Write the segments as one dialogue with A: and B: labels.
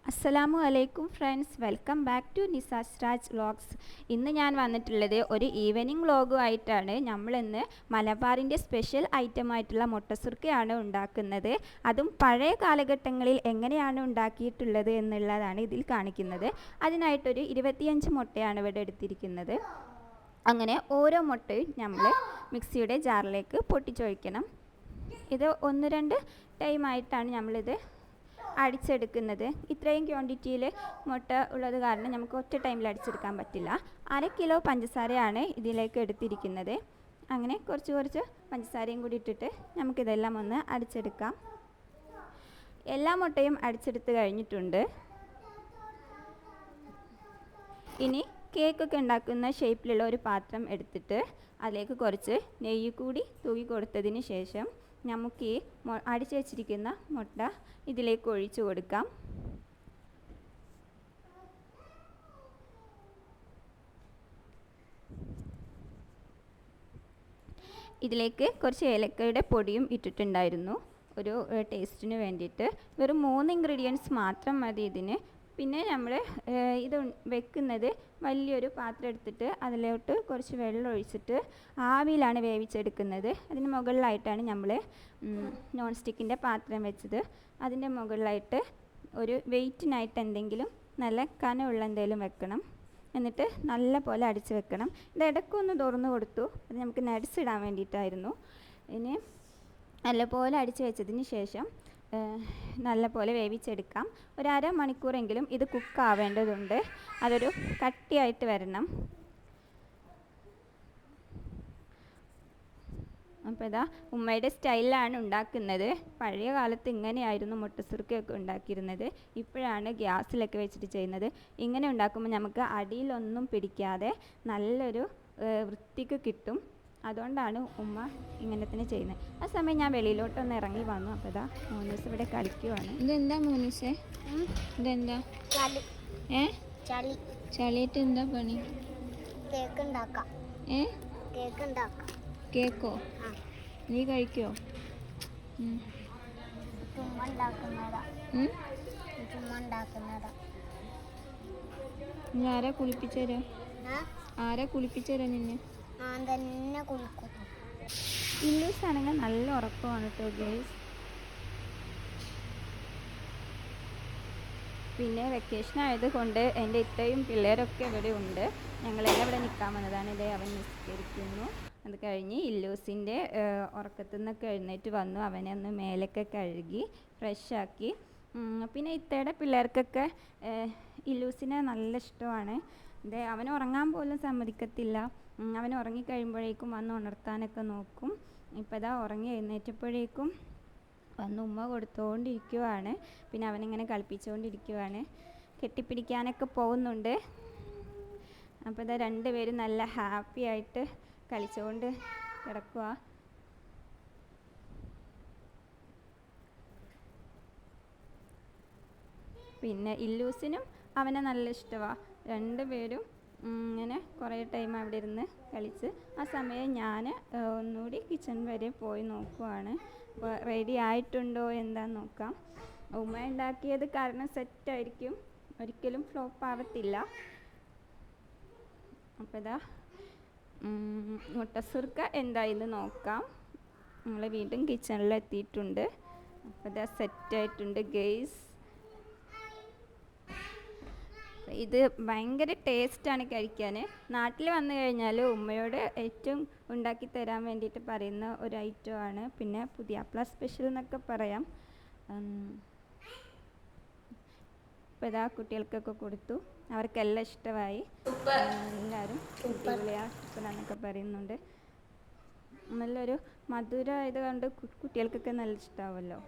A: അസ്സലാമു അലൈക്കും friends, welcome back to Nisas Raj vlogs. ഇന്ന് ഞാൻ വന്നിട്ടുള്ളത് ഒരു ഈവനിങ് വ്ളോഗുമായിട്ടാണ്. നമ്മളിന്ന് മലബാറിൻ്റെ സ്പെഷ്യൽ ഐറ്റമായിട്ടുള്ള മുട്ടസുർക്കയാണ് ഉണ്ടാക്കുന്നത്. അതും പഴയ കാലഘട്ടങ്ങളിൽ എങ്ങനെയാണ് ഉണ്ടാക്കിയിട്ടുള്ളത് എന്നുള്ളതാണ് ഇതിൽ കാണിക്കുന്നത്. അതിനായിട്ടൊരു 25 മുട്ടയാണ് ഇവിടെ എടുത്തിരിക്കുന്നത്. അങ്ങനെ ഓരോ മുട്ടയും നമ്മൾ മിക്സിയുടെ ജാറിലേക്ക് പൊട്ടിച്ചൊഴിക്കണം. ഇത് 1-2 ടൈമായിട്ടാണ് നമ്മളിത് അടിച്ചെടുക്കുന്നത്. ഇത്രയും ക്വാണ്ടിറ്റിയിൽ മുട്ട ഉള്ളത് കാരണം നമുക്ക് ഒറ്റ ടൈമിൽ അടിച്ചെടുക്കാൻ പറ്റില്ല. 1/2 കിലോ പഞ്ചസാരയാണ് ഇതിലേക്ക് എടുത്തിരിക്കുന്നത്. അങ്ങനെ കുറച്ച് പഞ്ചസാരയും കൂടി ഇട്ടിട്ട് നമുക്കിതെല്ലാം ഒന്ന് അടിച്ചെടുക്കാം. എല്ലാ മുട്ടയും അടിച്ചെടുത്ത് കഴിഞ്ഞിട്ടുണ്ട്. ഇനി കേക്കൊക്കെ ഉണ്ടാക്കുന്ന ഷേപ്പിലുള്ള ഒരു പാത്രം എടുത്തിട്ട് അതിലേക്ക് കുറച്ച് നെയ്യ് കൂടി തൂക്കി കൊടുത്തതിന് ശേഷം നമുക്ക് ഈ അടിച്ചു വച്ചിരിക്കുന്ന മുട്ട ഇതിലേക്ക് ഒഴിച്ചു കൊടുക്കാം. ഇതിലേക്ക് കുറച്ച് ഏലക്കയുടെ പൊടിയും ഇട്ടിട്ടുണ്ടായിരുന്നു ഒരു ടേസ്റ്റിന് വേണ്ടിയിട്ട്. വെറും 3 ഇൻഗ്രീഡിയൻസ് മാത്രം മതി ഇതിന്. പിന്നെ നമ്മൾ ഇത് വെക്കുന്നത് വലിയൊരു പാത്രം എടുത്തിട്ട് അതിലോട്ട് കുറച്ച് വെള്ളം ഒഴിച്ചിട്ട് ആവിയിലാണ് വേവിച്ചെടുക്കുന്നത്. അതിന് മുകളിലായിട്ടാണ് നമ്മൾ നോൺ സ്റ്റിക്കിൻ്റെ പാത്രം വെച്ചത്. അതിൻ്റെ മുകളിലായിട്ട് ഒരു വെയിറ്റിനായിട്ട് എന്തെങ്കിലും നല്ല കനമുള്ള എന്തെങ്കിലും വെക്കണം. എന്നിട്ട് നല്ല പോലെ അടിച്ച് വെക്കണം. ഇത് ഇടയ്ക്കൊന്ന് തുറന്നു കൊടുത്തു. അത് നമുക്ക് നട്സ് ഇടാൻ വേണ്ടിയിട്ടായിരുന്നു. ഇനി നല്ലപോലെ അടിച്ച് വെച്ചതിന് ശേഷം നല്ലപോലെ വേവിച്ചെടുക്കാം. ഒരു അരമണിക്കൂറെങ്കിലും ഇത് കുക്കാവേണ്ടതുണ്ട്. അതൊരു കട്ടിയായിട്ട് വരണം. അപ്പോൾ ഇതാ ഉമ്മയുടെ സ്റ്റൈലിലാണ് ഉണ്ടാക്കുന്നത്. പഴയ കാലത്ത് ഇങ്ങനെയായിരുന്നു മുട്ടസുർക്കയൊക്കെ ഉണ്ടാക്കിയിരുന്നത്. ഇപ്പോഴാണ് ഗ്യാസിലൊക്കെ വെച്ചിട്ട് ചെയ്യുന്നത്. ഇങ്ങനെ ഉണ്ടാക്കുമ്പോൾ നമുക്ക് അടിയിലൊന്നും പിടിക്കാതെ നല്ലൊരു വൃത്തിക്ക് കിട്ടും. അതുകൊണ്ടാണ് ഉമ്മ ഇങ്ങനെ തന്നെ ചെയ്യുന്നത്. ആ സമയം ഞാൻ വെളിയിലോട്ടൊന്ന് ഇറങ്ങി വന്നു. അപ്പോൾ ഇതാ മോനൂസ് ഇവിടെ കളിക്കുവാണ്. ഇതെന്താ മോനൂസേ? ഇതെന്താ? ചളിയിട്ട് എന്താ പണി? കേക്കോ? നീ കഴിക്കോ? നീ ആരാ കുളിപ്പിച്ചേരാ? നിന്നെ? ഇല്ലൂസ് ആണെങ്കിൽ നല്ല ഉറക്കമാണ് കേട്ടോ ഗേൾസ്. പിന്നെ വെക്കേഷൻ ആയതുകൊണ്ട് എൻ്റെ ഇത്രയും പിള്ളേരൊക്കെ ഇവിടെ ഉണ്ട്. ഞങ്ങളെല്ലാം ഇവിടെ നിൽക്കാൻ വന്നതാണ്. ഇതേ അവൻ നിസ്കരിക്കുന്നു. അത് കഴിഞ്ഞ് ഇല്ലൂസിൻ്റെ ഉറക്കത്തു നിന്നൊക്കെ എഴുന്നേറ്റ് വന്നു. അവനെ ഒന്ന് മേലൊക്കെ കഴുകി ഫ്രഷാക്കി. പിന്നെ ഇത്തയുടെ പിള്ളേർക്കൊക്കെ ഇല്ലൂസിനെ നല്ല ഇഷ്ടമാണ്. ഇതേ അവൻ ഉറങ്ങാൻ പോലും സമ്മതിക്കത്തില്ല. അവൻ ഉറങ്ങിക്കഴിയുമ്പോഴേക്കും വന്ന് ഉണർത്താനൊക്കെ നോക്കും. ഇപ്പോൾ ഇതാ ഉറങ്ങി എഴുന്നേറ്റപ്പോഴേക്കും വന്ന് ഉമ്മ കൊടുത്തുകൊണ്ടിരിക്കുവാണ്. പിന്നെ അവനിങ്ങനെ കളിപ്പിച്ചുകൊണ്ടിരിക്കുവാണ്. കെട്ടിപ്പിടിക്കാനൊക്കെ പോകുന്നുണ്ട്. അപ്പോൾ ഇതാ 2 പേരും നല്ല ഹാപ്പി ആയിട്ട് കളിച്ചുകൊണ്ട് കിടക്കുക. പിന്നെ ഇല്ലൂസിനും അവനെ നല്ല ഇഷ്ടമാണ്. 2 പേരും ഇങ്ങനെ കുറേ ടൈം അവിടെ ഇരുന്ന് കളിച്ച്. ആ സമയം ഞാൻ ഒന്നുകൂടി കിച്ചൺ വരെ പോയി നോക്കുവാണ്. അപ്പോൾ റെഡി ആയിട്ടുണ്ടോ എന്താന്ന് നോക്കാം. ഉമ്മ ഉണ്ടാക്കിയത് കാരണം സെറ്റായിരിക്കും, ഒരിക്കലും ഫ്ലോപ്പ് ആവത്തില്ല. അപ്പോൾ ഇതാ മുട്ടസുർക്ക എന്തായെന്ന് നോക്കാം. നമ്മൾ വീണ്ടും കിച്ചണിൽ എത്തിയിട്ടുണ്ട്. അപ്പോൾ ഇതാ സെറ്റായിട്ടുണ്ട് ഗെയ്സ്. ഇത് ഭയങ്കര ടേസ്റ്റാണ് കഴിക്കാൻ. നാട്ടിൽ വന്നു കഴിഞ്ഞാൽ ഉമ്മയോട് ഏറ്റവും ഉണ്ടാക്കി തരാൻ വേണ്ടിയിട്ട് പറയുന്ന ഒരു ഐറ്റമാണ്. പിന്നെ പുതിയാപ്ല സ്പെഷ്യൽ എന്നൊക്കെ പറയാം. ഇപ്പോൾ ഇതാ കുട്ടികൾക്കൊക്കെ കൊടുത്തു. അവർക്കെല്ലാം ഇഷ്ടമായി. എല്ലാവരും സൂപ്പറാന്നൊക്കെ പറയുന്നുണ്ട്. നല്ലൊരു മധുരം ആയതുകൊണ്ട് കുട്ടികൾക്കൊക്കെ നല്ല ഇഷ്ടമാവുമല്ലോ.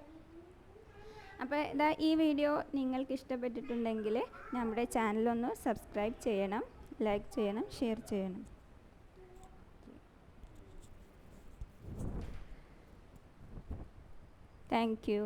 A: അപ്പോൾ ഇതാ ഈ വീഡിയോ നിങ്ങൾക്ക് ഇഷ്ടപ്പെട്ടിട്ടുണ്ടെങ്കിൽ നമ്മുടെ ചാനലൊന്ന് സബ്സ്ക്രൈബ് ചെയ്യണം, ലൈക്ക് ചെയ്യണം, ഷെയർ ചെയ്യണം. Thank you.